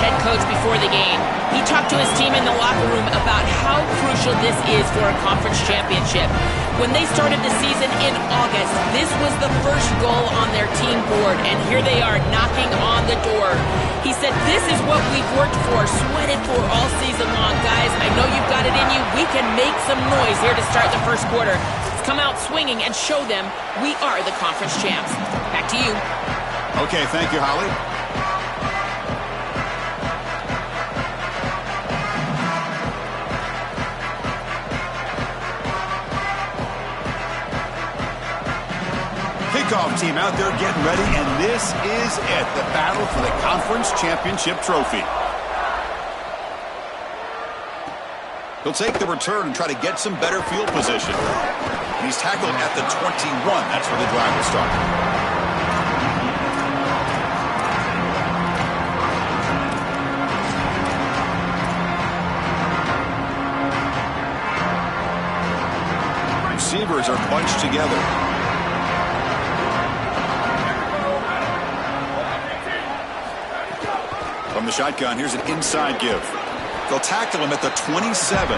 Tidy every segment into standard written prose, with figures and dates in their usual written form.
head coach before the game. He talked to his team in the locker room about how crucial this is for a conference championship. When they started the season in August, this was the first goal on their team board, and here they are knocking on the door. He said, "This is what we've worked for, sweated for all season long. Guys, I know you've got it in you. We can make some noise here to start the first quarter. Let's come out swinging and show them we are the conference champs." Back to you. Okay, thank you, Holly. Kickoff team out there getting ready, and this is it, the battle for the conference championship trophy. He'll take the return and try to get some better field position. He's tackled at the 21. That's where the drive will start. Receivers are bunched together. From the shotgun, here's an inside give. They'll tackle him at the 27.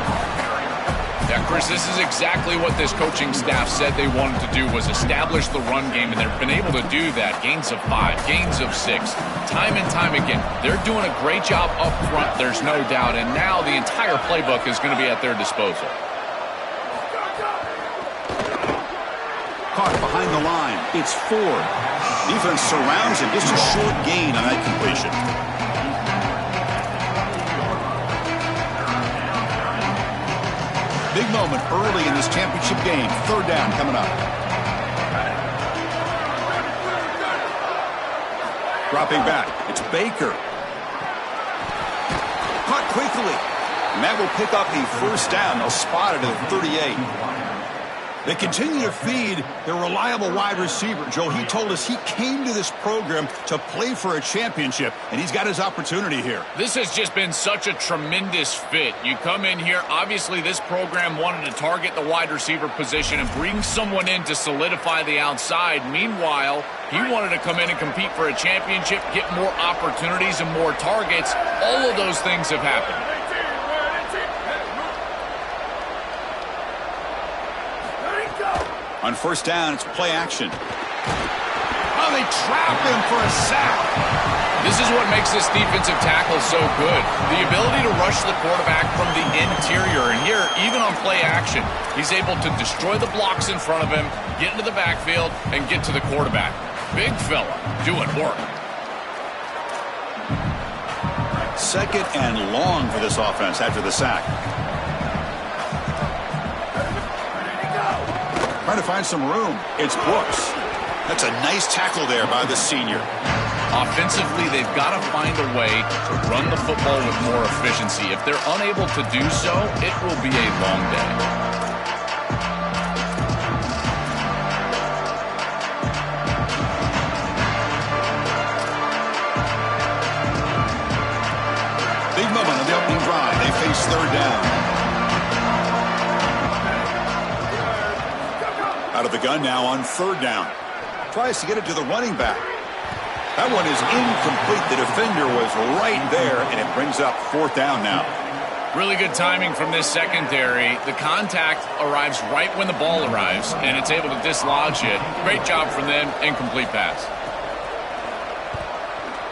Yeah, Chris, this is exactly what this coaching staff said they wanted to do, was establish the run game, and they've been able to do that. Gains of 5, gains of 6, time and time again. They're doing a great job up front, there's no doubt, and now the entire playbook is going to be at their disposal. Caught behind the line. It's Ford. Defense surrounds him. Just a short gain on that completion. Big moment early in this championship game. Third down coming up. Dropping back. It's Baker. Caught quickly. And that will pick up the first down. They'll spot it at the 38. They continue to feed their reliable wide receiver. Joe, he told us he came to this program to play for a championship, and he's got his opportunity here. This has just been such a tremendous fit. You come in here, obviously this program wanted to target the wide receiver position and bring someone in to solidify the outside. Meanwhile, he wanted to come in and compete for a championship, get more opportunities and more targets. All of those things have happened. On first down, it's play action. Oh, they trap him for a sack. This is what makes this defensive tackle so good. The ability to rush the quarterback from the interior. And here, even on play action, he's able to destroy the blocks in front of him, get into the backfield, and get to the quarterback. Big fella doing work. Second and long for this offense after the sack. Trying to find some room. It's Brooks. That's a nice tackle there by the senior. Offensively, they've got to find a way to run the football with more efficiency. If they're unable to do so, it will be a long day. Big moment on the opening drive. They face third down. Out of the gun now on third down. Tries to get it to the running back. That one is incomplete. The defender was right there, and it brings up fourth down now. Really good timing from this secondary. The contact arrives right when the ball arrives, and it's able to dislodge it. Great job from them. Incomplete pass.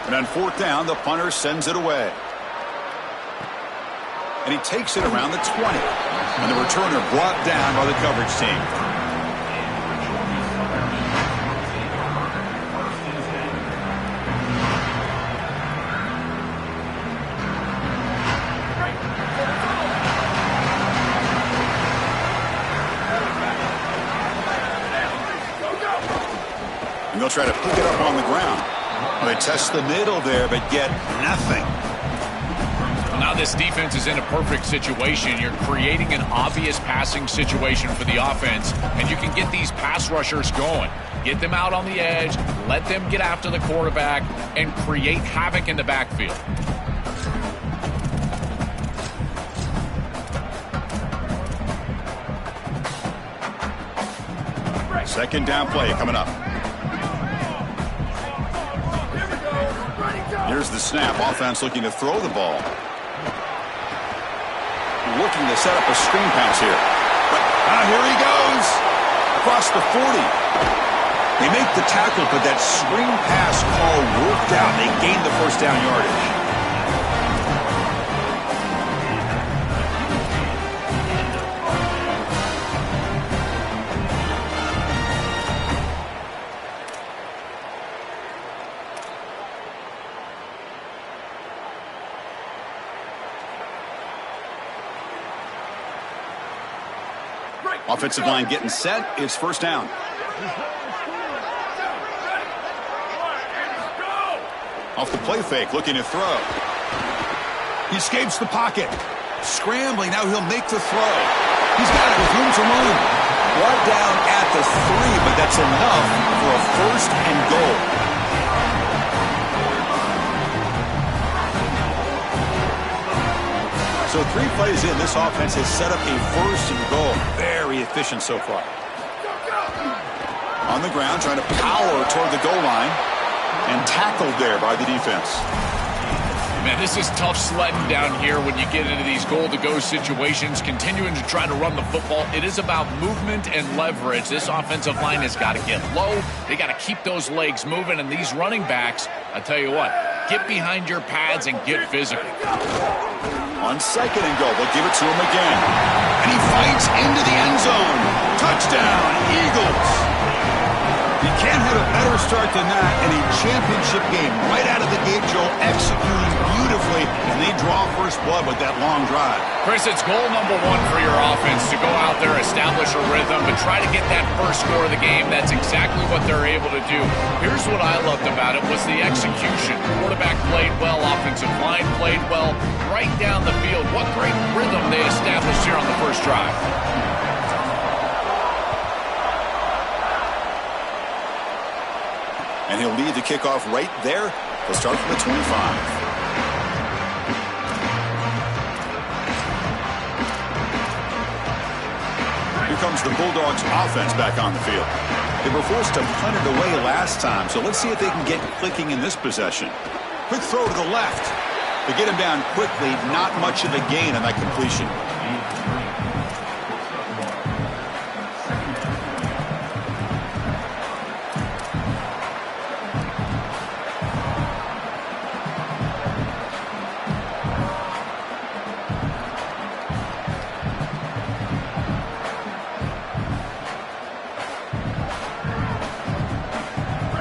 And on fourth down, the punter sends it away. And he takes it around the 20. And the returner brought down by the coverage team. And they'll try to pick it up on the ground. Well, they test the middle there, but get nothing. Well, now this defense is in a perfect situation. You're creating an obvious passing situation for the offense, and you can get these pass rushers going. Get them out on the edge, let them get after the quarterback, and create havoc in the backfield. Second down play coming up. Here's the snap. Offense looking to throw the ball. Looking to set up a screen pass here. Here he goes. Across the 40. They make the tackle, but that screen pass call worked out. They gained the first down yardage. Offensive line getting set. It's first down. Off the play fake, looking to throw. He escapes the pocket. Scrambling, now he'll make the throw. He's got it with room to run. Brought down at the 3, but that's enough for a first and goal. So 3 plays in, this offense has set up a first and goal. Very efficient so far. On the ground, trying to power toward the goal line. And tackled there by the defense. Man, this is tough sledding down here when you get into these goal-to-go situations, continuing to try to run the football. It is about movement and leverage. This offensive line has got to get low. They got to keep those legs moving. And these running backs, I tell you what, get behind your pads and get physical. On second and goal, they'll give it to him again. And he fights into the end zone. Touchdown, Eagles. You can't have a better start than that in a championship game. Right out of the gate, Joe, executing beautifully, and they draw first blood with that long drive. Chris, it's goal number 1 for your offense to go out there, establish a rhythm, but try to get that first score of the game. That's exactly what they're able to do. Here's what I loved about it was the execution. Quarterback played well, offensive line played well, right down the field. What great rhythm they established here on the first drive. And he'll lead the kickoff right there. He'll start from the 25. Here comes the Bulldogs offense back on the field. They were forced to punt it away last time, so let's see if they can get clicking in this possession. Quick throw to the left. They get him down quickly, not much of a gain on that completion.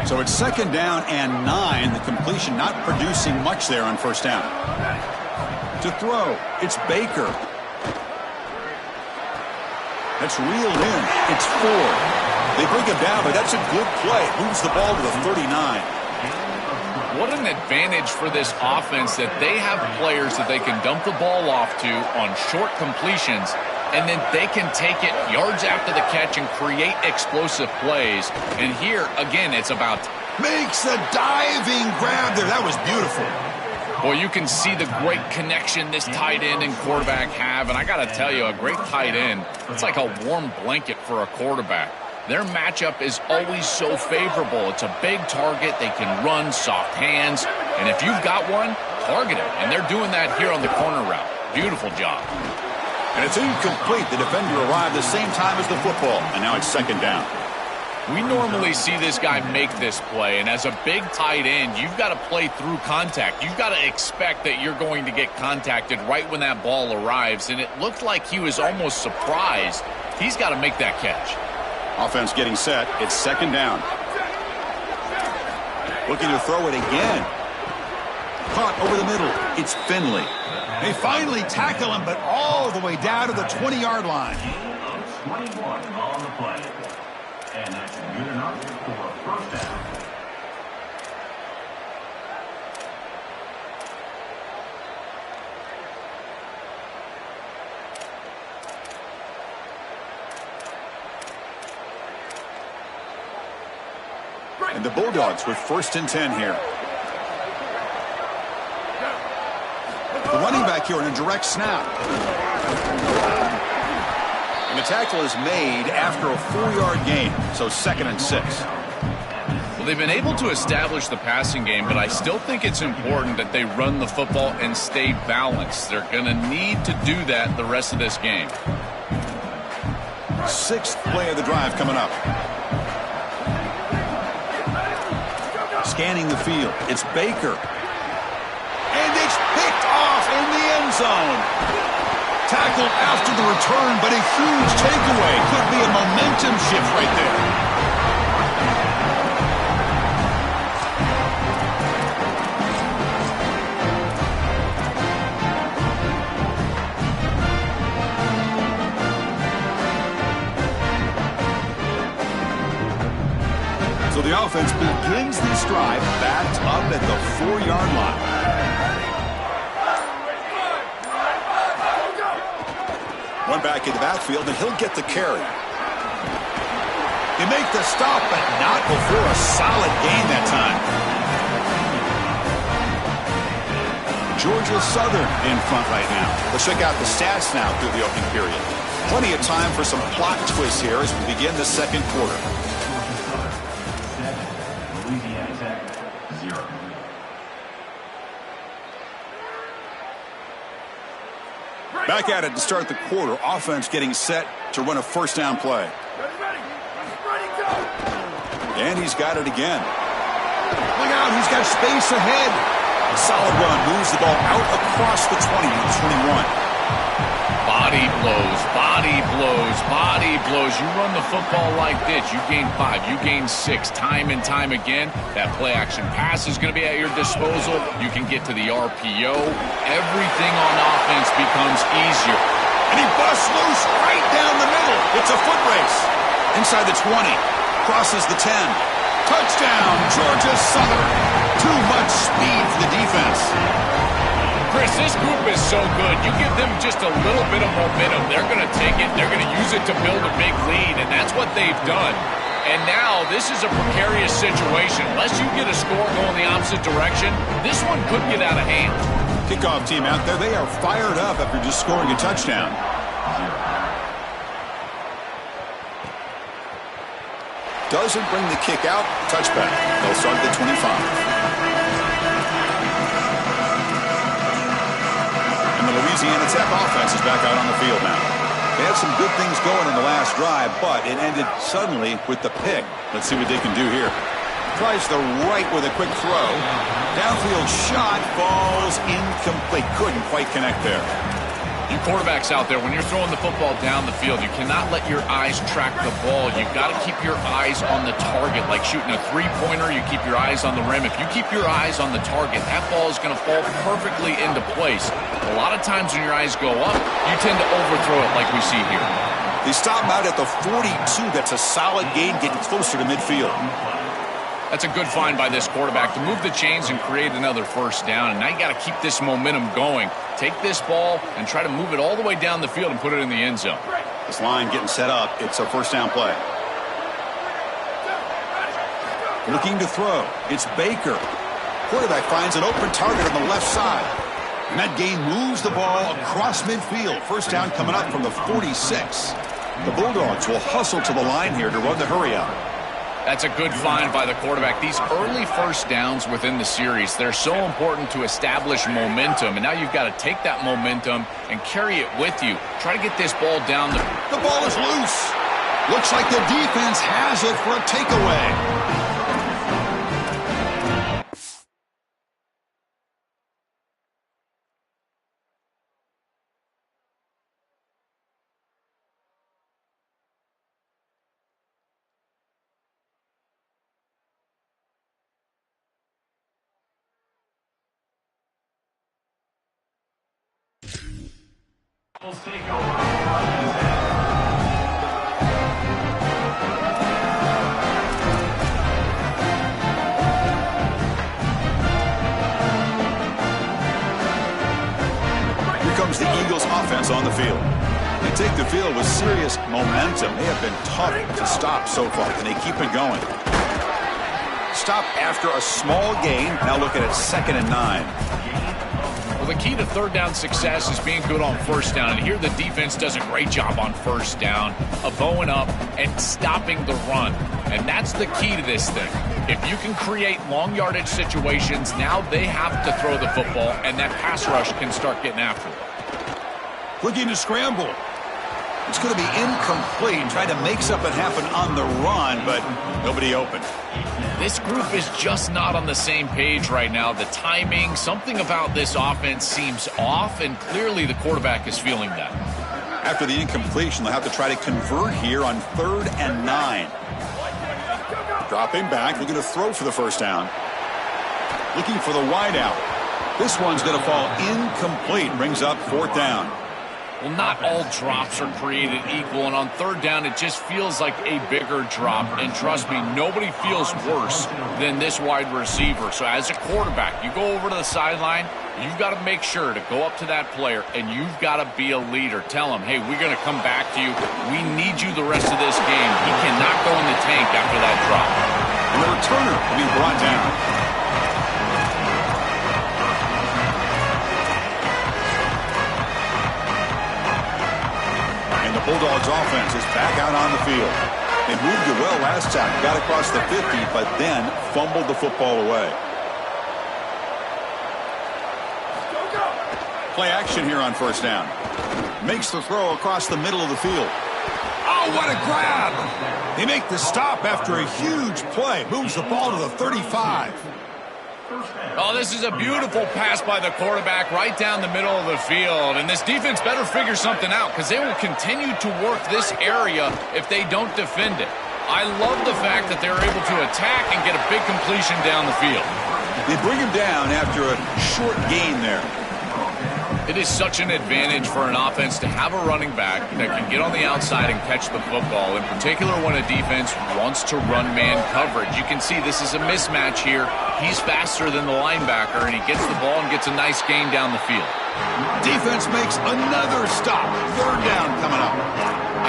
So it's second down and 9. The completion not producing much there on first down. To throw, it's Baker. That's reeled in. It's 4. They bring him down, but that's a good play. Moves the ball to the 39. What an advantage for this offense that they have players that they can dump the ball off to on short completions, and then they can take it yards after the catch and create explosive plays. And here, again, it's about... Makes a diving grab there. That was beautiful. Well, you can see the great connection this tight end and quarterback have. And I got to tell you, a great tight end, it's like a warm blanket for a quarterback. Their matchup is always so favorable. It's a big target. They can run, soft hands. And if you've got one, target him. And they're doing that here on the corner route. Beautiful job. And it's incomplete. The defender arrived the same time as the football. And now it's second down. We normally see this guy make this play, and as a big tight end, you've got to play through contact. You've got to expect that you're going to get contacted right when that ball arrives, and it looked like he was almost surprised. He's got to make that catch. Offense getting set. It's second down. Looking to throw it again. Caught over the middle. It's Finley. They finally tackle him, but all the way down to the 20-yard line. 21 on the play. And that's good enough for a first down. And the Bulldogs with first and 10 here. The running back here in a direct snap. And the tackle is made after a 4-yard gain, so second and 6. They've been able to establish the passing game, but I still think it's important that they run the football and stay balanced. They're going to need to do that the rest of this game. Sixth play of the drive coming up. Scanning the field. It's Baker. And it's picked off in the end zone. Tackled after the return, but a huge takeaway. Could be a momentum shift right there. So the offense begins this drive backed up at the 4-yard line. One back in the backfield, and he'll get the carry. They make the stop, but not before a solid gain that time. Georgia Southern in front right now. Let's check out the stats now through the opening period. Plenty of time for some plot twists here as we begin the second quarter. Louisiana Tech, 0. Back at it to start the quarter. Offense getting set to run a first down play. And he's got it again. Look out, he's got space ahead. Solid run, moves the ball out across the 20 to 21. Body blows, body blows, body blows. You run the football like this, you gain 5, you gain 6, time and time again. That play-action pass is going to be at your disposal. You can get to the RPO. Everything on offense becomes easier. And he busts loose right down the middle. It's a foot race. Inside the 20, crosses the 10. Touchdown, Georgia Southern. Too much speed for the defense. Chris, this group is so good. You give them just a little bit of momentum, they're going to take it, they're going to use it to build a big lead, and that's what they've done. And now this is a precarious situation. Unless you get a score going the opposite direction, this one could get out of hand. Kickoff team out there, they are fired up after just scoring a touchdown. Doesn't bring the kick out. Touchback. They'll start at the 25. Louisiana Tech offense is back out on the field now. They had some good things going in the last drive, but it ended suddenly with the pick. Let's see what they can do here. Tries the right with a quick throw. Downfield shot falls incomplete. Couldn't quite connect there. You quarterbacks out there, when you're throwing the football down the field, you cannot let your eyes track the ball. You've got to keep your eyes on the target. Like shooting a three-pointer, you keep your eyes on the rim. If you keep your eyes on the target, that ball is going to fall perfectly into place. A lot of times when your eyes go up, you tend to overthrow it like we see here. They stop him out at the 42. That's a solid gain, getting closer to midfield. That's a good find by this quarterback to move the chains and create another first down. And now you got to keep this momentum going. Take this ball and try to move it all the way down the field and put it in the end zone. This line getting set up. It's a first down play. Looking to throw. It's Baker. Quarterback finds an open target on the left side. And that gain moves the ball across midfield. First down coming up from the 46. The Bulldogs will hustle to the line here to run the hurry up. That's a good find by the quarterback. These early first downs within the series, they're so important to establish momentum. And now you've got to take that momentum and carry it with you. Try to get this ball down. The ball is loose. Looks like the defense has it for a takeaway. Comes the Eagles offense on the field. They take the field with serious momentum. They have been tough to stop so far. Can they keep it going? Stop after a small gain. Now looking at 2nd and 9. Well, the key to third down success is being good on first down. And here the defense does a great job on first down of bowing up and stopping the run. And that's the key to this thing. If you can create long yardage situations, now they have to throw the football, and that pass rush can start getting after it. Looking to scramble. It's going to be incomplete. Tried to make something happen on the run, but nobody open. This group is just not on the same page right now. The timing, something about this offense seems off, and clearly the quarterback is feeling that. After the incompletion, they'll have to try to convert here on 3rd and 9. Dropping back, looking to throw for the first down. Looking for the wide out. This one's going to fall incomplete. Brings up 4th down. Well, not all drops are created equal, and on 3rd down, it just feels like a bigger drop. And trust me, nobody feels worse than this wide receiver. So as a quarterback, you go over to the sideline, you've got to make sure to go up to that player, and you've got to be a leader. Tell him, hey, we're going to come back to you. We need you the rest of this game. He cannot go in the tank after that drop. And the returner will be brought down. Bulldogs offense is back out on the field. They moved it well last time, got across the 50, but then fumbled the football away. Play action here on 1st down. Makes the throw across the middle of the field. Oh, what a grab! They make the stop after a huge play. Moves the ball to the 35. Oh, this is a beautiful pass by the quarterback right down the middle of the field. And this defense better figure something out because they will continue to work this area if they don't defend it. I love the fact that they're able to attack and get a big completion down the field. They bring him down after a short gain there. It is such an advantage for an offense to have a running back that can get on the outside and catch the football, in particular when a defense wants to run man coverage. You can see this is a mismatch here. He's faster than the linebacker, and he gets the ball and gets a nice gain down the field. Defense makes another stop. 3rd down coming up.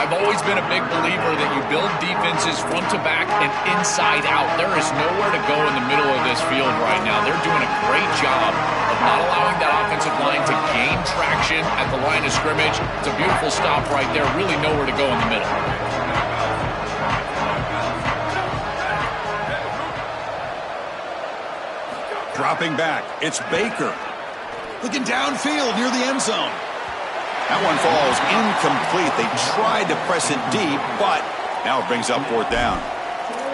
I've always been a big believer that you build defenses front to back and inside out. There is nowhere to go in the middle of this field right now. They're doing a great job of not allowing that offensive line to gain traction at the line of scrimmage. It's a beautiful stop right there. Really nowhere to go in the middle. Dropping back, it's Baker. Looking downfield near the end zone. That one falls incomplete. They tried to press it deep, but now it brings up 4th down.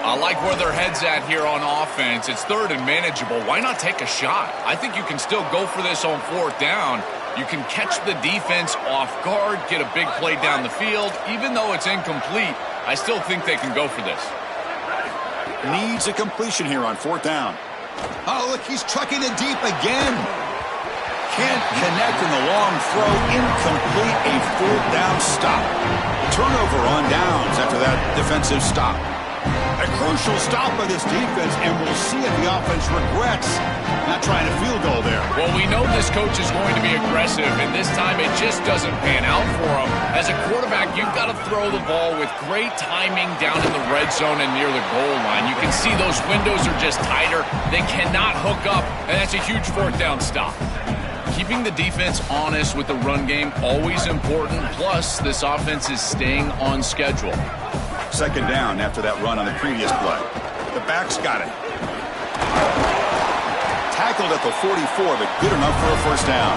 I like where their head's at here on offense. It's 3rd and manageable. Why not take a shot? I think you can still go for this on 4th down. You can catch the defense off guard, get a big play down the field. Even though it's incomplete, I still think they can go for this. Needs a completion here on 4th down. Oh, look, he's trucking it deep again. Can't connect in the long throw. Incomplete, a 4th down stop. Turnover on downs after that defensive stop. A crucial stop by this defense, and we'll see if the offense regrets not trying a field goal there. Well, we know this coach is going to be aggressive, and this time it just doesn't pan out for him. As a quarterback, you've got to throw the ball with great timing down in the red zone and near the goal line. You can see those windows are just tighter. They cannot hook up, and that's a huge 4th down stop. Keeping the defense honest with the run game, always important. Plus, this offense is staying on schedule. 2nd down after that run on the previous play. The back's got it. Tackled at the 44, but good enough for a 1st down.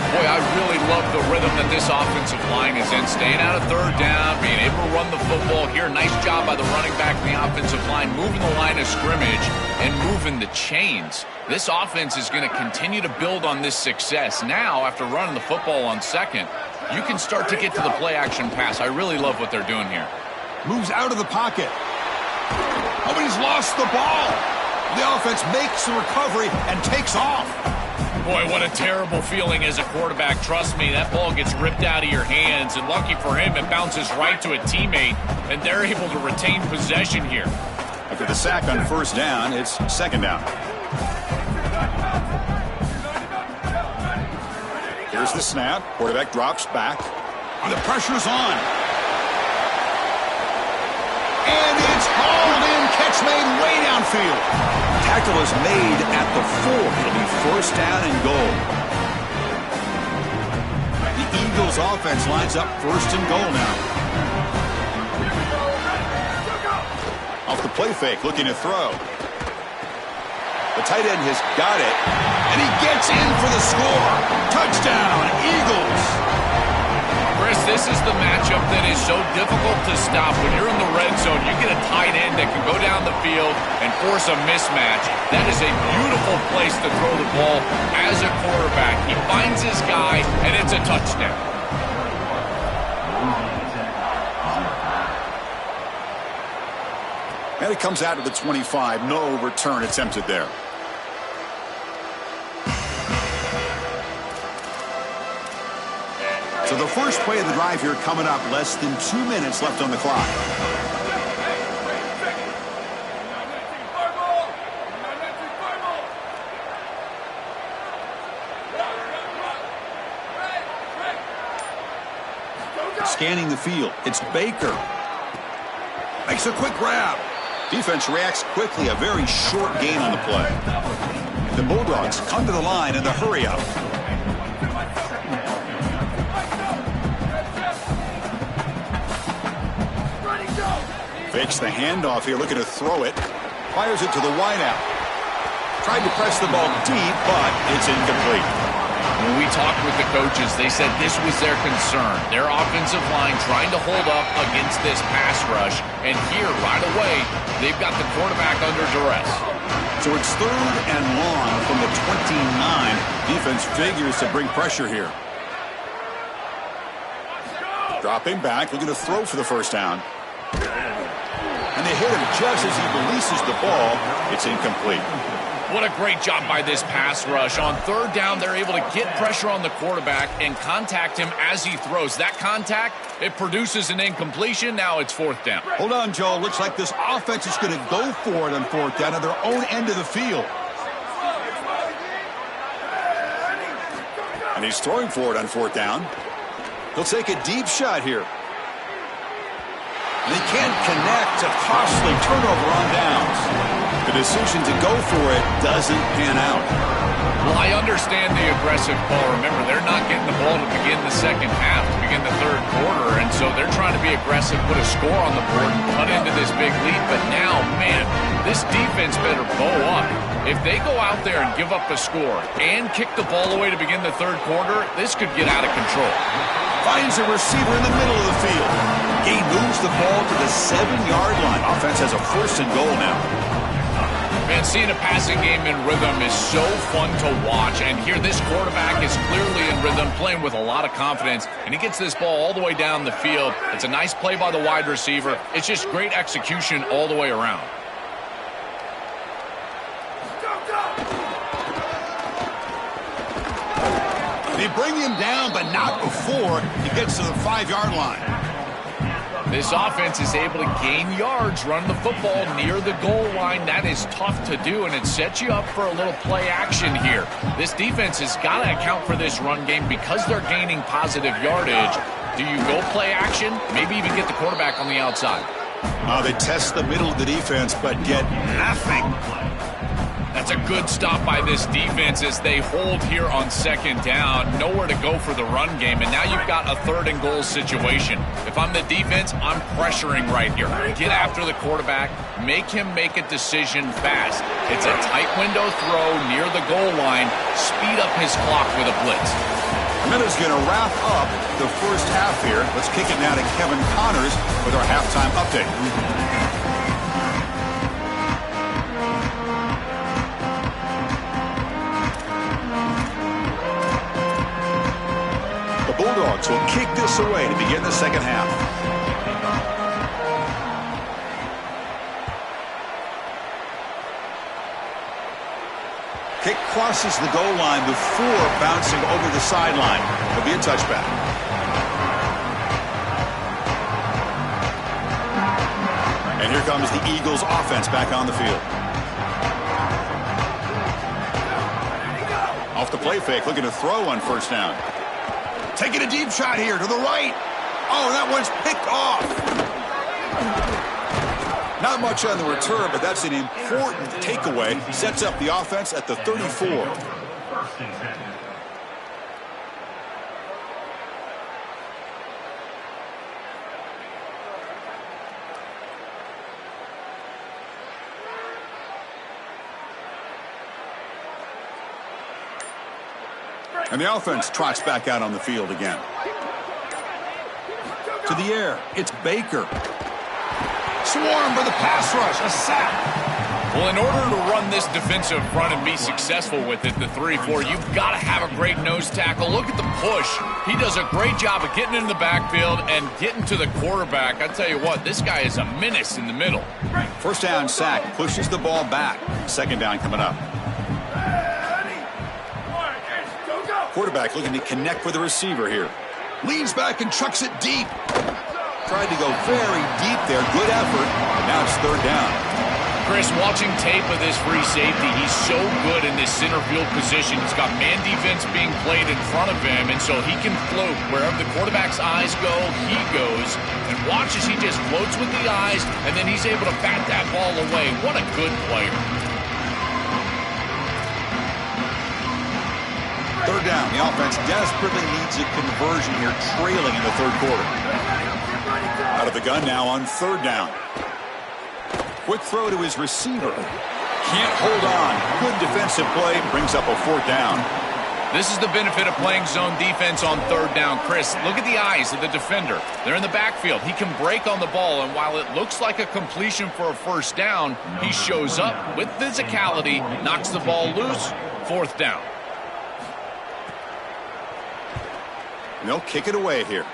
Boy, I really love the rhythm that this offensive line is in. Staying out of 3rd down, being able to run the football here. Nice job by the running back and the offensive line, moving the line of scrimmage and moving the chains. This offense is going to continue to build on this success. Now, after running the football on 2nd, you can start to get to the play-action pass. I really love what they're doing here. Moves out of the pocket. Oh, but he's lost the ball. The offense makes the recovery and takes off. Boy, what a terrible feeling as a quarterback. Trust me, that ball gets ripped out of your hands, and lucky for him, it bounces right to a teammate, and they're able to retain possession here. After the sack on 1st down, it's 2nd down. Here's the snap. Quarterback drops back. The pressure's on. And it's hauled in. Catch made way downfield. Tackle is made at the 4. It'll be 1st down and goal. The Eagles offense lines up 1st and goal now. Off the play fake, looking to throw. The tight end has got it, and he gets in for the score. Touchdown, Eagles. Chris, this is the matchup that is so difficult to stop. When you're in the red zone, you get a tight end that can go down the field and force a mismatch. That is a beautiful place to throw the ball as a quarterback. He finds his guy, and it's a touchdown. And it comes out to the 25. No return attempted there. So the first play of the drive here coming up. Less than 2 minutes left on the clock. Scanning the field. It's Baker. Makes a quick grab. Defense reacts quickly. A very short gain on the play. The Bulldogs come to the line in the hurry up. Fakes the handoff here, looking to throw it. Fires it to the wideout. Tried to press the ball deep, but it's incomplete. When we talked with the coaches, they said this was their concern. Their offensive line trying to hold up against this pass rush. And here, right away, they've got the quarterback under duress. So it's 3rd and long from the 29. Defense figures to bring pressure here. Dropping back, looking to throw for the first down. And they hit him just as he releases the ball. It's incomplete. What a great job by this pass rush. On 3rd down, they're able to get pressure on the quarterback and contact him as he throws. That contact, it produces an incompletion. Now it's 4th down. Hold on, Joe. Looks like this offense is going to go for it on 4th down at their own end of the field. And he's throwing for it on 4th down. He'll take a deep shot here. They can't connect. A costly turnover on downs. The decision to go for it doesn't pan out. Well, I understand the aggressive call. Remember, they're not getting the ball to begin the second half, to begin the 3rd quarter, and so they're trying to be aggressive, put a score on the board, and cut into this big lead. But now, man, this defense better bow up. If they go out there and give up the score and kick the ball away to begin the 3rd quarter, this could get out of control. Finds a receiver in the middle of the field. He moves the ball to the 7-yard line. Offense has a 1st and goal now. Man, seeing a passing game in rhythm is so fun to watch. And here, this quarterback is clearly in rhythm, playing with a lot of confidence. And he gets this ball all the way down the field. It's a nice play by the wide receiver. It's just great execution all the way around. They bring him down, but not before he gets to the 5-yard line. This offense is able to gain yards, run the football near the goal line. That is tough to do, and it sets you up for a little play action here. This defense has got to account for this run game because they're gaining positive yardage. Do you go play action? Maybe even get the quarterback on the outside. They test the middle of the defense, but get nothing. That's a good stop by this defense as they hold here on 2nd down. Nowhere to go for the run game, and now you've got a 3rd and goal situation. If I'm the defense, I'm pressuring right here. Get after the quarterback. Make him make a decision fast. It's a tight window throw near the goal line. Speed up his clock with a blitz. And that is going to wrap up the first half here. Let's kick it now to Kevin Connors with our halftime update. The Bulldogs will kick this away to begin the second half. Kick crosses the goal line before bouncing over the sideline. It'll be a touchback. And here comes the Eagles offense back on the field. Off the play fake, looking to throw on 1st down. Taking a deep shot here to the right. Oh, that one's picked off. Not much on the return, but that's an important takeaway. Sets up the offense at the 34. And the offense trots back out on the field again. To the air, it's Baker. Swarm for the pass rush, a sack. Well, in order to run this defensive front and be successful with it, the 3-4, you've got to have a great nose tackle. Look at the push. He does a great job of getting in the backfield and getting to the quarterback. I tell you what, this guy is a menace in the middle. First down sack, pushes the ball back. Second down coming up. Quarterback looking to connect with the receiver here. Leans back and chucks it deep. Tried to go very deep there. Good effort. Now it's third down. Chris, watching tape of this free safety, he's so good in this center field position. He's got man defense being played in front of him, and so he can float. Wherever the quarterback's eyes go, he goes. And watch as he just floats with the eyes, and then he's able to bat that ball away. What a good player. Third down. The offense desperately needs a conversion here, trailing in the third quarter. Out of the gun now on third down. Quick throw to his receiver. Can't hold on. Good defensive play. Brings up a fourth down. This is the benefit of playing zone defense on third down. Chris, look at the eyes of the defender. They're in the backfield. He can break on the ball, and while it looks like a completion for a first down, he shows up with physicality, knocks the ball loose, fourth down. And they'll kick it away here.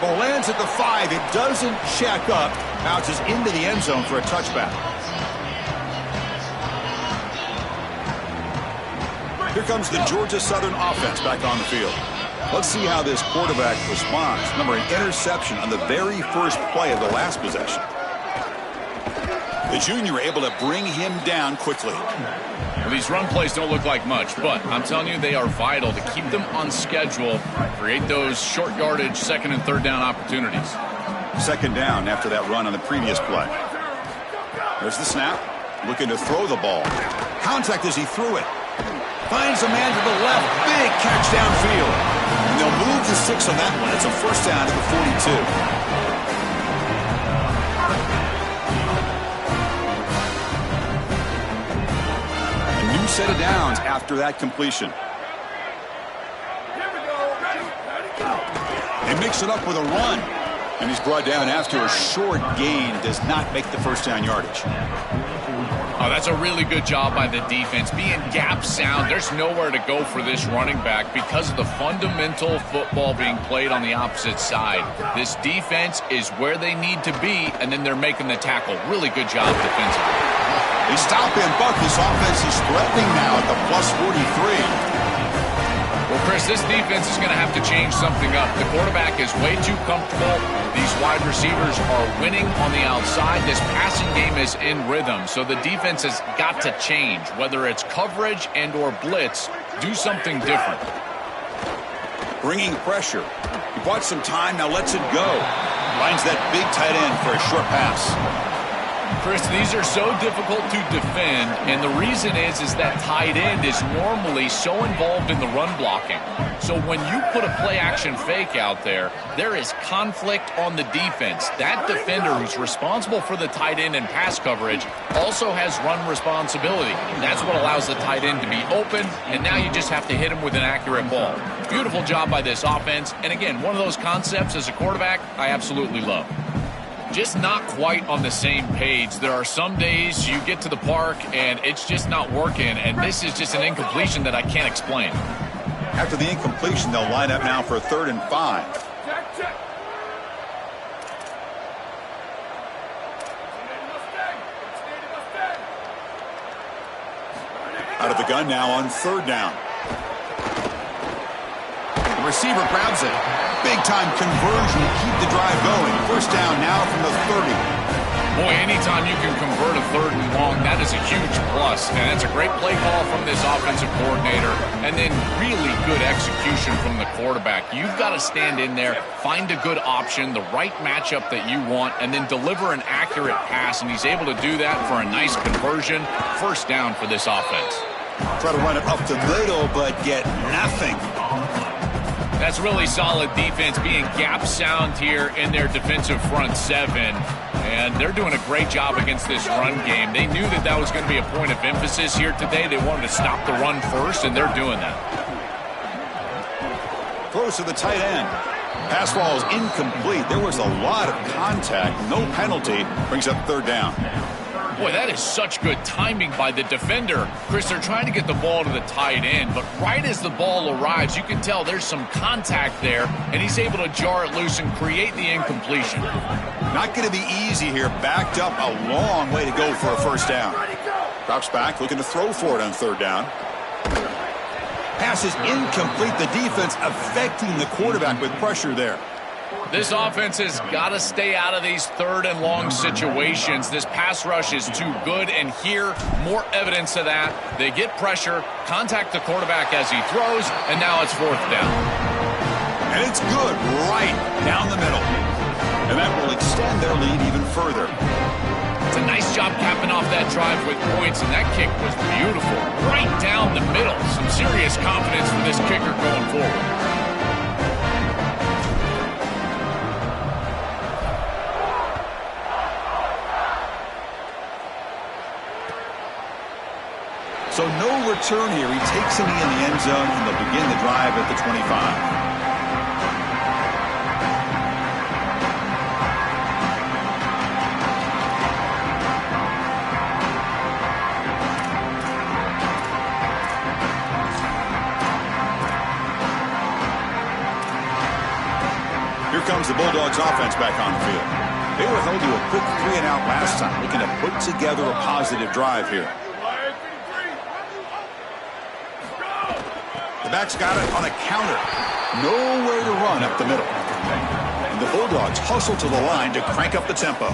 Ball lands at the 5. It doesn't check up. Bounces into the end zone for a touchback. Here comes the Georgia Southern offense back on the field. Let's see how this quarterback responds. Remember, an interception on the very first play of the last possession. The junior able to bring him down quickly. Well, these run plays don't look like much, but I'm telling you, they are vital to keep them on schedule, create those short yardage second and third down opportunities. Second down after that run on the previous play. There's the snap. Looking to throw the ball. Contact as he threw it. Finds a man to the left. Big catch downfield. And they'll move to 6 on that one. It's a first down to the 42. Set of downs after that completion. They mix it up with a run, and he's brought down after a short gain. Does not make the first down yardage. Oh, that's a really good job by the defense. Being gap sound, there's nowhere to go for this running back because of the fundamental football being played on the opposite side. This defense is where they need to be, and then they're making the tackle. Really good job defensively. They stop him, but this offense is threatening now at the plus 43. Well, Chris, this defense is going to have to change something up. The quarterback is way too comfortable. These wide receivers are winning on the outside. This passing game is in rhythm, so the defense has got to change. Whether it's coverage and or blitz, do something different. Bringing pressure. He bought some time, now lets it go. Finds that big tight end for a short pass. Chris, these are so difficult to defend, and the reason is that tight end is normally so involved in the run blocking. So when you put a play-action fake out there, there is conflict on the defense. That defender who's responsible for the tight end and pass coverage also has run responsibility. That's what allows the tight end to be open, and now you just have to hit him with an accurate ball. Beautiful job by this offense, and again, one of those concepts as a quarterback I absolutely love. Just not quite on the same page. There are some days you get to the park and it's just not working, and this is just an incompletion that I can't explain. After the incompletion, they'll line up now for 3rd and 5. Out of the gun now on 3rd down. The receiver grabs it. Big-time conversion to keep the drive going. First down now from the 30. Boy, anytime you can convert a 3rd and long, that is a huge plus. And that's a great play call from this offensive coordinator. And then really good execution from the quarterback. You've got to stand in there, find a good option, the right matchup that you want, and then deliver an accurate pass. And he's able to do that for a nice conversion. First down for this offense. Try to run it up the middle, but get nothing. That's really solid defense, being gap sound here in their defensive front 7. And they're doing a great job against this run game. They knew that that was going to be a point of emphasis here today. They wanted to stop the run first, and they're doing that. Throws to the tight end. Pass ball is incomplete. There was a lot of contact. No penalty. Brings up third down. Boy, that is such good timing by the defender. Chris, they're trying to get the ball to the tight end, but right as the ball arrives, you can tell there's some contact there, and he's able to jar it loose and create the incompletion. Not going to be easy here. Backed up a long way to go for a first down. Drops back, looking to throw for it on third down. Pass is incomplete. The defense affecting the quarterback with pressure there. This offense has got to stay out of these third and long situations. This pass rush is too good, and here, more evidence of that. They get pressure, contact the quarterback as he throws, and now it's fourth down. And it's good right down the middle. And that will extend their lead even further. It's a nice job capping off that drive with points, and that kick was beautiful. Right down the middle. Some serious confidence for this kicker going forward. So no return here. He takes him in the end zone, and they'll begin the drive at the 25. Here comes the Bulldogs offense back on the field. They were held to a quick 3-and-out last time, looking to put together a positive drive here. The back's got it on a counter. Nowhere to run up the middle. And the Bulldogs hustle to the line to crank up the tempo.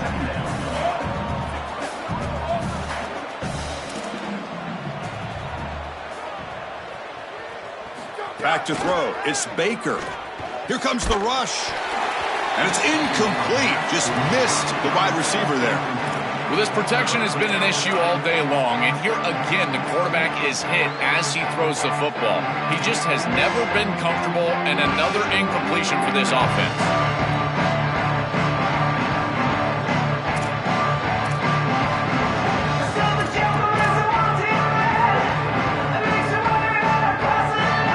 Back to throw. It's Baker. Here comes the rush. And it's incomplete. Just missed the wide receiver there. Well, this protection has been an issue all day long, and here again, the quarterback is hit as he throws the football. He just has never been comfortable, and another incompletion for this offense.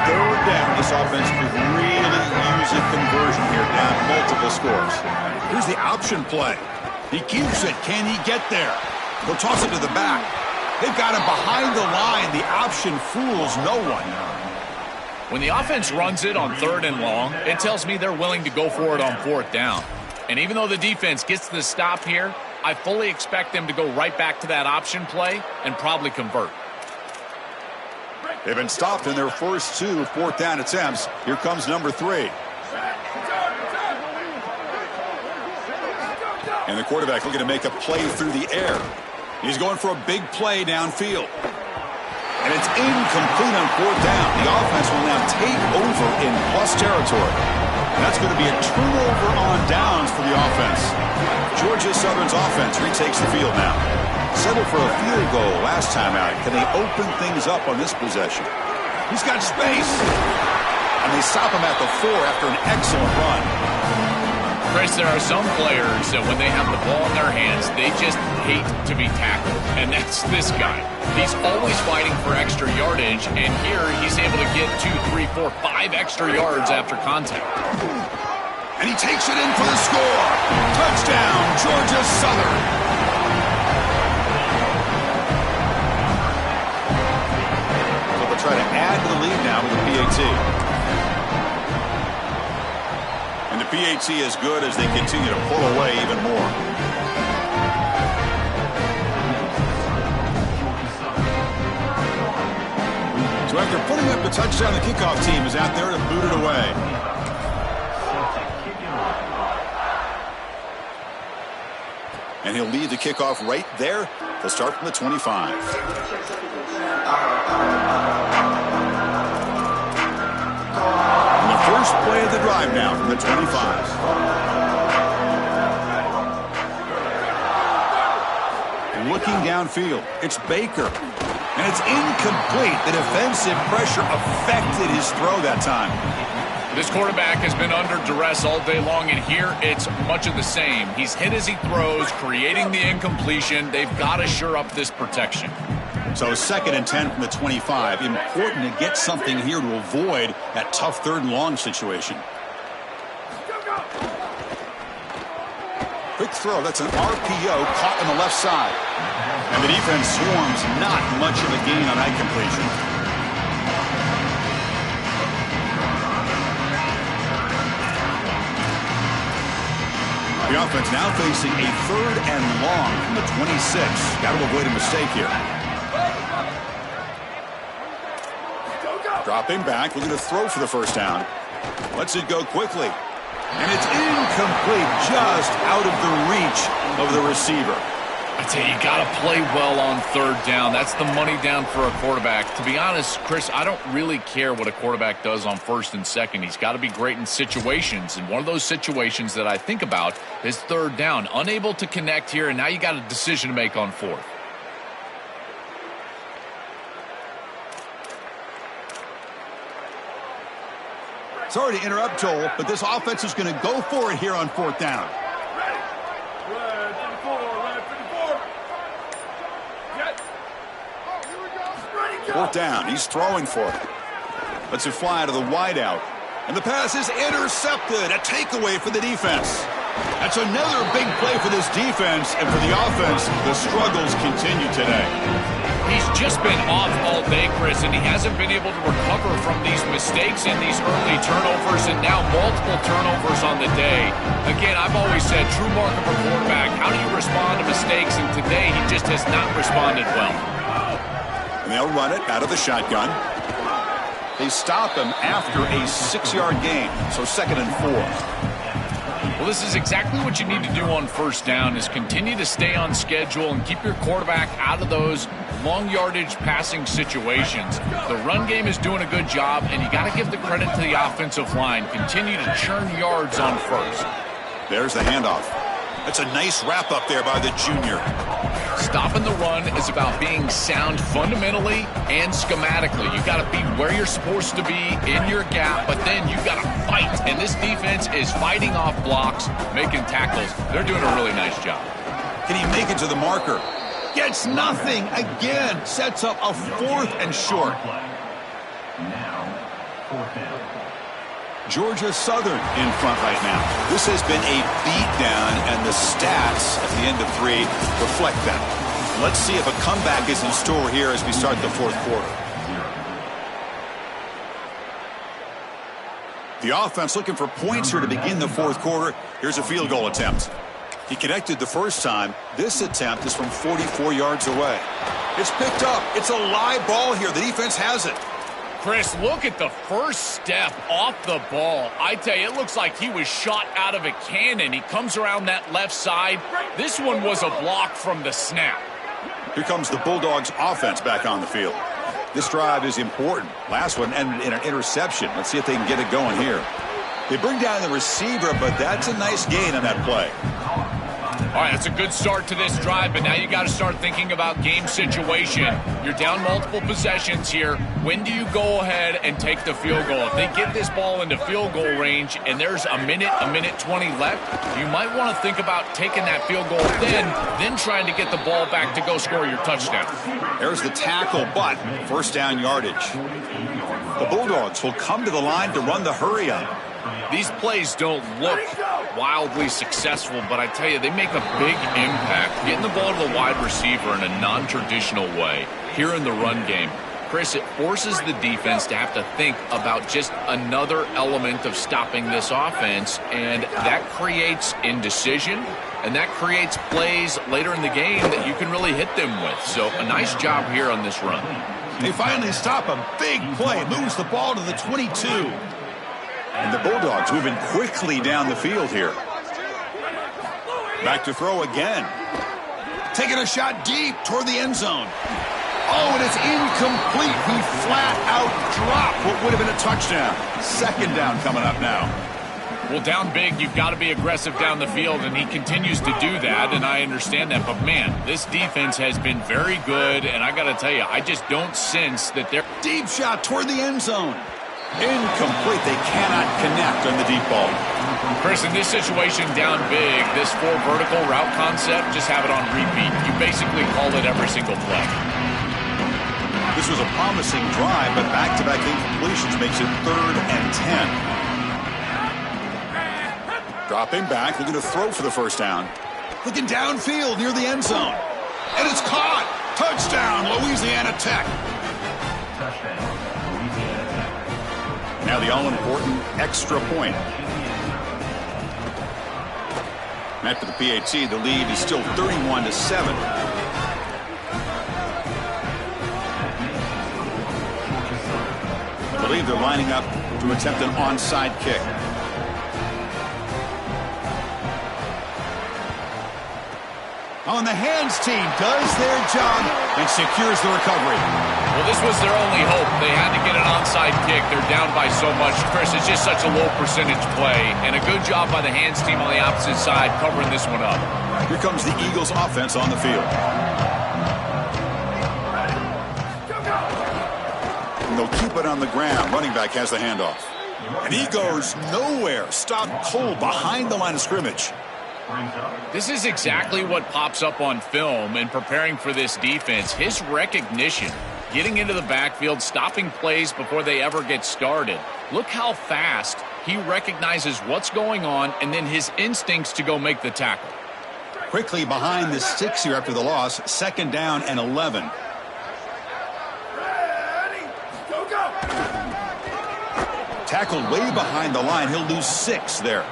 Third down. This offense could really use a conversion here, down multiple scores. Here's the option play. He keeps it. Can he get there? He'll toss it to the back. They've got him behind the line. The option fools no one. When the offense runs it on third and long, it tells me they're willing to go for it on fourth down. And even though the defense gets the stop here, I fully expect them to go right back to that option play and probably convert. They've been stopped in their first two fourth down attempts. Here comes number 3. And the quarterback looking to make a play through the air. He's going for a big play downfield. And it's incomplete on fourth down. The offense will now take over in plus territory. And that's going to be a turnover on downs for the offense. Georgia Southern's offense retakes the field now. Settled for a field goal last time out. Can they open things up on this possession? He's got space. And they stop him at the 4 after an excellent run. Chris, there are some players that when they have the ball in their hands, they just hate to be tackled. And that's this guy. He's always fighting for extra yardage, and here he's able to get 2, 3, 4, 5 extra yards after contact. And he takes it in for the score. Touchdown, Georgia Southern. So they'll try to add to the lead now with the PAT. And the PAT is good as they continue to pull away even more. So after putting up the touchdown, the kickoff team is out there to boot it away. And he'll lead the kickoff right there. They'll start from the 25. First play of the drive now from the 25. Looking downfield, it's Baker. And it's incomplete. The defensive pressure affected his throw that time. This quarterback has been under duress all day long, and here it's much of the same. He's hit as he throws, creating the incompletion. They've got to shore up this protection. So 2nd and 10 from the 25. Important to get something here to avoid that tough 3rd and long situation. Quick throw. That's an RPO caught on the left side. And the defense swarms. Not much of a gain on that completion. The offense now facing a 3rd and long from the 26. Got to avoid a mistake here. Dropping back, looking to throw for the 1st down. Lets it go quickly. And it's incomplete, just out of the reach of the receiver. I tell you, you got to play well on 3rd down. That's the money down for a quarterback. To be honest, Chris, I don't really care what a quarterback does on 1st and 2nd. He's got to be great in situations. And one of those situations that I think about is 3rd down. Unable to connect here, and now you got a decision to make on 4th. Sorry to interrupt, Joel, but this offense is going to go for it here on 4th down. 4th down. He's throwing for it. Lets it fly to the wideout. And the pass is intercepted. A takeaway for the defense. That's another big play for this defense. And for the offense, the struggles continue today. He's just been off all day, Chris, and he hasn't been able to recover from these mistakes and these early turnovers, and now multiple turnovers on the day. Again, I've always said, true mark of a quarterback, how do you respond to mistakes? And today, he just has not responded well. And they'll run it out of the shotgun. They stop him after a 6-yard gain, so 2nd and 4. Well, this is exactly what you need to do on 1st down, is continue to stay on schedule and keep your quarterback out of those long yardage passing situations. The run game is doing a good job, and you got to give the credit to the offensive line. Continue to churn yards on 1st. There's the handoff. That's a nice wrap up there by the junior. Stopping the run is about being sound fundamentally and schematically. You got to be where you're supposed to be in your gap, but then you got to fight. And this defense is fighting off blocks, making tackles. They're doing a really nice job. Can he make it to the marker? Gets nothing again. Sets up a 4th and short. Now, 4th down. Georgia Southern in front right now. This has been a beatdown, and the stats at the end of 3 reflect that. Let's see if a comeback is in store here as we start the 4th quarter. The offense looking for points here to begin the 4th quarter. Here's a field goal attempt. He connected the first time. This attempt is from 44 yards away. It's picked up. It's a live ball here. The defense has it. Chris, look at the first step off the ball. I tell you, it looks like he was shot out of a cannon. He comes around that left side. This one was a block from the snap. Here comes the Bulldogs offense back on the field. This drive is important. Last one ended in an interception. Let's see if they can get it going here. They bring down the receiver, but that's a nice gain on that play. All right, that's a good start to this drive, but now you got to start thinking about game situation. You're down multiple possessions here. When do you go ahead and take the field goal? If they get this ball into field goal range and there's a minute 20 left, you might want to think about taking that field goal then trying to get the ball back to go score your touchdown. There's the tackle, but 1st down yardage. The Bulldogs will come to the line to run the hurry up. These plays don't look wildly successful, but I tell you, they make a big impact. Getting the ball to the wide receiver in a non-traditional way here in the run game. Chris, it forces the defense to have to think about just another element of stopping this offense, and that creates indecision, and that creates plays later in the game that you can really hit them with. So a nice job here on this run. They finally stop a big play. Moves the ball to the 22. And the Bulldogs moving quickly down the field here. Back to throw again. Taking a shot deep toward the end zone. Oh, and it's incomplete. He flat out dropped what would have been a touchdown. 2nd down coming up now. Well, down big, you've got to be aggressive down the field, and he continues to do that, and I understand that. But, man, this defense has been very good, and I got to tell you, I just don't sense that they're... Deep shot toward the end zone. Incomplete. They cannot connect on the deep ball. Chris, in this situation down big, this 4 vertical route concept, just have it on repeat. You basically call it every single play. This was a promising drive, but back-to-back incompletions makes it 3rd and 10. Dropping back, looking to throw for the first down. Looking downfield near the end zone. And it's caught. Touchdown, Louisiana Tech. Now the all-important extra point. After the PAT, the lead is still 31-7. I believe they're lining up to attempt an onside kick. On the hands team does their job and secures the recovery. Well, this was their only hope. They had to get an onside kick. They're down by so much. Chris, it's just such a low percentage play. And a good job by the hands team on the opposite side covering this one up. Here comes the Eagles offense on the field. And they'll keep it on the ground. Running back has the handoff. And he goes nowhere. Stopped cold behind the line of scrimmage. This is exactly what pops up on film in preparing for this defense. His recognition, getting into the backfield, stopping plays before they ever get started. Look how fast he recognizes what's going on and then his instincts to go make the tackle. Quickly behind the 6 here after the loss. 2nd down and 11. Tackled way behind the line. He'll lose 6 there.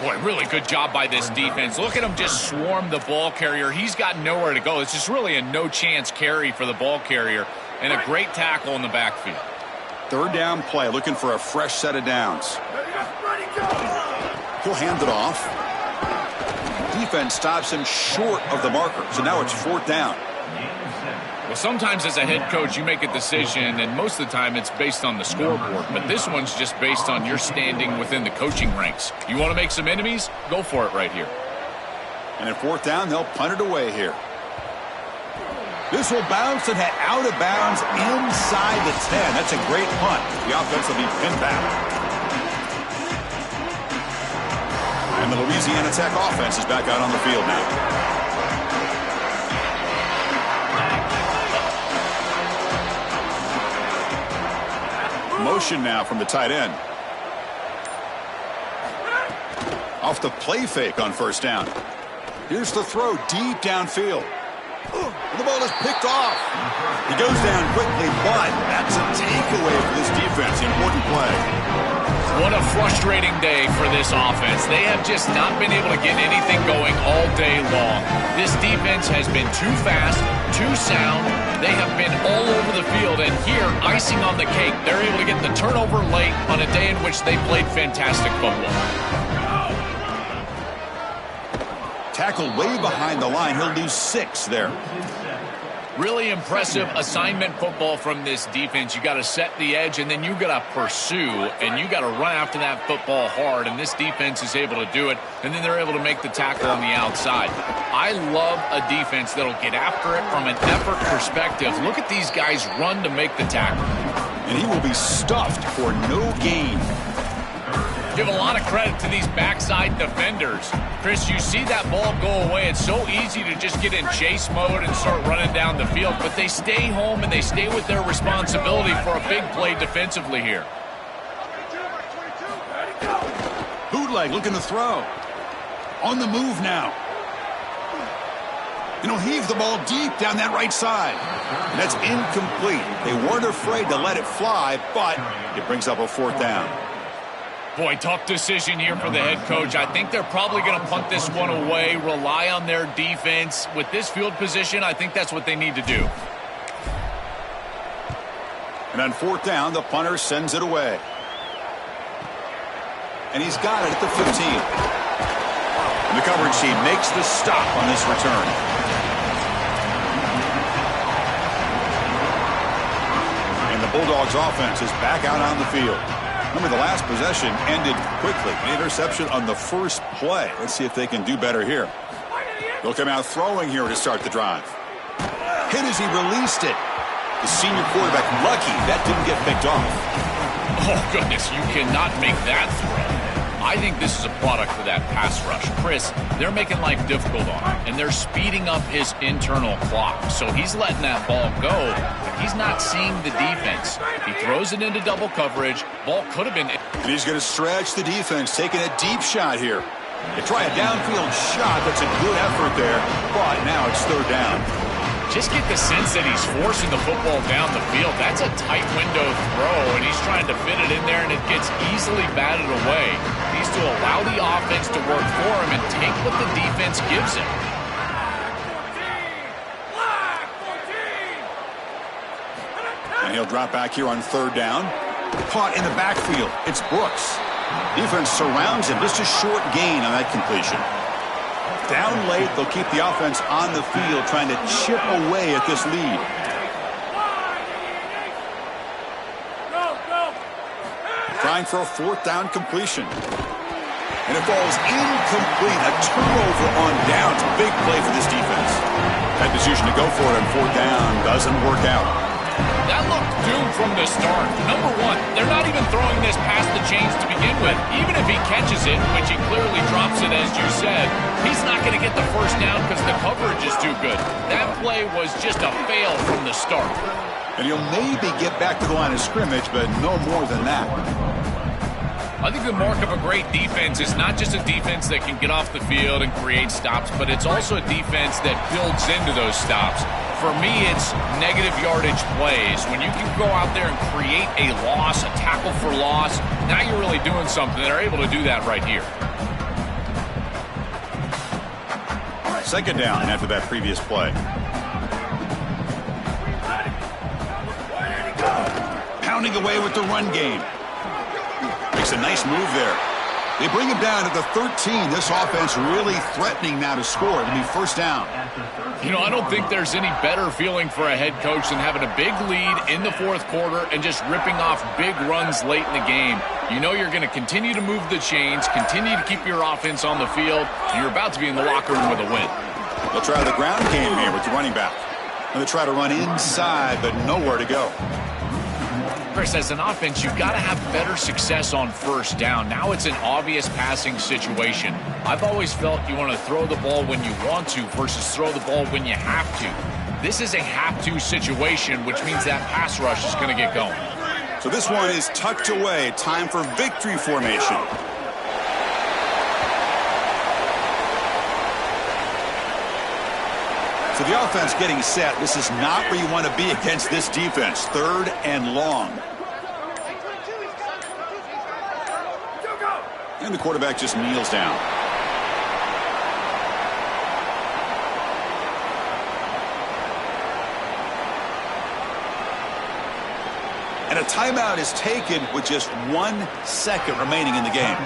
Boy, really good job by this defense. Look at him just swarm the ball carrier. He's got nowhere to go. It's just really a no-chance carry for the ball carrier and a great tackle in the backfield. 3rd down play, looking for a fresh set of downs. He'll hand it off. Defense stops him short of the marker, so now it's 4th down. Well, sometimes as a head coach, you make a decision, and most of the time it's based on the scoreboard. But this one's just based on your standing within the coaching ranks. You want to make some enemies? Go for it right here. And at 4th down, they'll punt it away here. This will bounce and head out of bounds inside the 10. That's a great punt. The offense will be pinned back. And the Louisiana Tech offense is back out on the field now. Motion now from the tight end. Off the play fake on 1st down. Here's the throw deep downfield. And the ball is picked off. He goes down quickly, but that's a takeaway for this defense. Important play. What a frustrating day for this offense. They have just not been able to get anything going all day long. This defense has been too fast, too sound. They have been all over the field, and here, icing on the cake, they're able to get the turnover late on a day in which they played fantastic football. Tackled way behind the line. He'll lose 6 there. Really impressive assignment football from this defense. You got to set the edge, and then you got to pursue, and you got to run after that football hard, and this defense is able to do it, and then they're able to make the tackle on the outside. I love a defense that'll get after it from an effort perspective. Look at these guys run to make the tackle. And he will be stuffed for no gain. Give a lot of credit to these backside defenders. Chris, you see that ball go away. It's so easy to just get in chase mode and start running down the field, but they stay home and they stay with their responsibility for a big play defensively here. Bootleg looking to throw. On the move now. And he'll heave the ball deep down that right side. And that's incomplete. They weren't afraid to let it fly, but it brings up a 4th down. Boy, tough decision here for the head coach. I think they're probably going to punt this one away, rely on their defense. With this field position, I think that's what they need to do. And on 4th down, the punter sends it away. And he's got it at the 15. And the coverage team makes the stop on this return. And the Bulldogs offense is back out on the field. Remember, the last possession ended quickly. An interception on the first play. Let's see if they can do better here. They'll come out throwing here to start the drive. Hit as he released it. The senior quarterback lucky that didn't get picked off. Oh, goodness, you cannot make that throw. I think this is a product for that pass rush. Chris, they're making life difficult on him, and they're speeding up his internal clock. So he's letting that ball go, but he's not seeing the defense. He throws it into double coverage. Ball could have been... And he's going to stretch the defense, taking a deep shot here. They try a downfield shot. That's a good effort there, but now it's third down. Just get the sense that he's forcing the football down the field. That's a tight window throw, and he's trying to fit it in there, and it gets easily batted away. He needs to allow the offense to work for him and take what the defense gives him. And he'll drop back here on third down. Caught in the backfield. It's Brooks. Defense surrounds him. Just a short gain on that completion. Down late, they'll keep the offense on the field, trying to chip away at this lead. Trying for a fourth down completion. And it falls incomplete. A turnover on downs. Big play for this defense. That decision to go for it on fourth down doesn't work out. That looked doomed from the start. Number one, they're not even throwing this past the chains to begin with. Even if he catches it, which he clearly drops it as you said, he's not going to get the first down because the coverage is too good. That play was just a fail from the start. And he'll maybe get back to the line of scrimmage, but no more than that. I think the mark of a great defense is not just a defense that can get off the field and create stops, but it's also a defense that builds into those stops. For me, it's negative yardage plays. When you can go out there and create a loss, a tackle for loss, now you're really doing something. They're able to do that right here. Second down after that previous play. Pounding away with the run game. Makes a nice move there. They bring him down at the 13. This offense really threatening now to score. It'll be first down. You know, I don't think there's any better feeling for a head coach than having a big lead in the fourth quarter and just ripping off big runs late in the game. You know you're going to continue to move the chains, continue to keep your offense on the field, and you're about to be in the locker room with a win. They'll try the ground game here with the running back. And they try to run inside, but nowhere to go. Chris, as an offense, you've got to have better success on first down. Now it's an obvious passing situation. I've always felt you want to throw the ball when you want to versus throw the ball when you have to. This is a have-to situation, which means that pass rush is going to get going. So this one is tucked away. Time for victory formation. So the offense getting set. This is not where you want to be against this defense. Third and long. And the quarterback just kneels down. And a timeout is taken with just 1 second remaining in the game.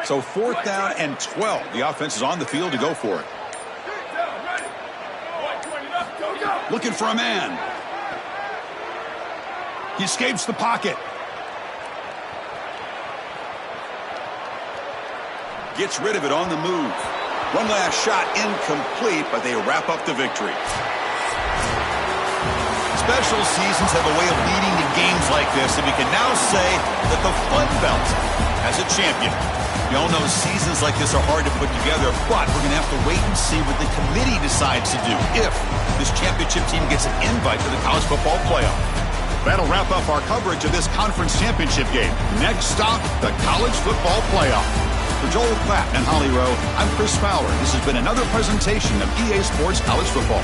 So fourth down and 12. The offense is on the field to go for it. Looking for a man. He escapes the pocket. Gets rid of it on the move. One last shot incomplete, but they wrap up the victory. Special seasons have a way of leading to games like this, and we can now say that the Sunbelt has a champion. We all know seasons like this are hard to put together, but we're going to have to wait and see what the committee decides to do if this championship team gets an invite to the college football playoff. That'll wrap up our coverage of this conference championship game. Next stop, the college football playoff. For Joel Klatt and Holly Rowe, I'm Chris Fowler. This has been another presentation of EA Sports College Football.